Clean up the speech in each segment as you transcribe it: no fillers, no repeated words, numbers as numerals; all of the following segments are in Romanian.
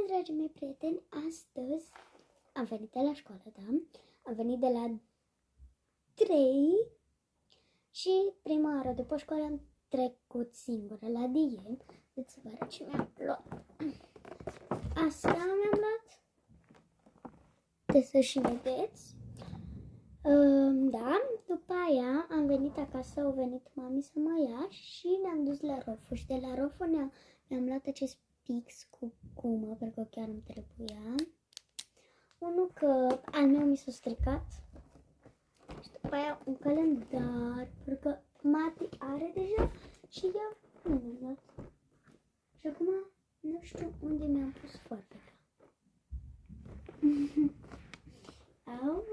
Bună, dragii mei prieteni! Astăzi am venit de la școală, da? Am venit de la 3 și prima oară după școală am trecut singură la DM. Să vă arăt ce mi-am luat. Asta mi-am luat. Trebuie să și vedeți. Da, după aia am venit acasă, au venit mami să mă ia și ne-am dus la Rofu. Și de la Rofu mi-am luat acest pix cu gumă, pentru că chiar îmi trebuia. Unul că al meu mi s-a stricat. Și după aia un calendar, pentru că Mati are deja și eu nu mi-am luat. Și acum nu știu unde mi-am pus foarfeca. Aule.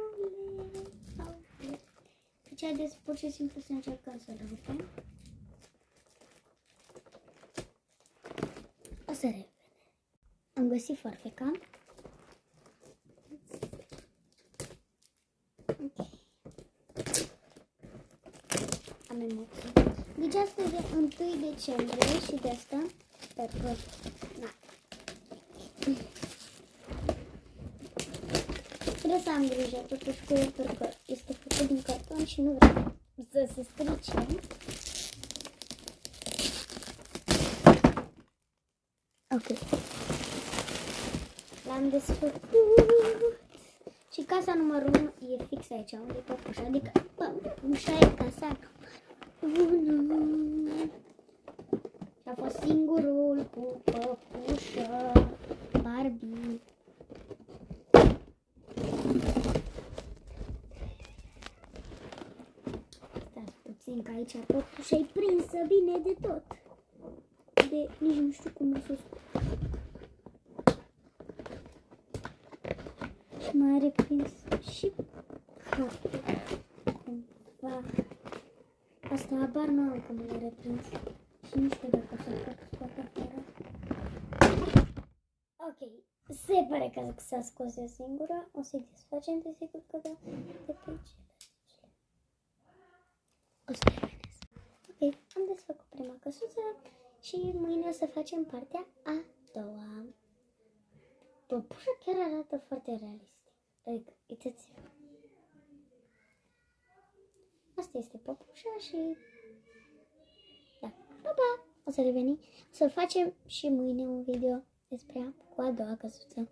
Deci haideți pur și simplu să încercăm să rupem. O să repede. Am găsit foarfeca. Ok. Am emoții. Deci astăzi e 1 decembrie și de asta sper că... Na. Trebuie să am grijă totuși cu el, pentru că este făcut din carton și nu vreau să se strice. Ok. L-am desfăcut. Și casa numărul 1 e fix aici, unde e păpușa. Adică păpușa e casa 1. Și a fost singurul cu păpușă Barbie. Stați puțin că aici păpușa e prinsă bine de tot. Nici nu știu cum să spun. Și mai are prins și capul. Cumva. Asta habar nu am cum le are prins. Și nu știu dacă o să fac scoate afară. Ok. Se pare că s-a scos eu singură. O să-i desfacem de sigur că da. De pe aici. O să revenesc. Ok. Am desfăcut prima căsuță. Și mâine o să facem partea a doua. Păpușa chiar arată foarte realistic. Adică, uitați-vă. Asta este păpușa și... Da. Pa, pa! O să reveni. O să facem și mâine un video despre ea cu a doua căsuță.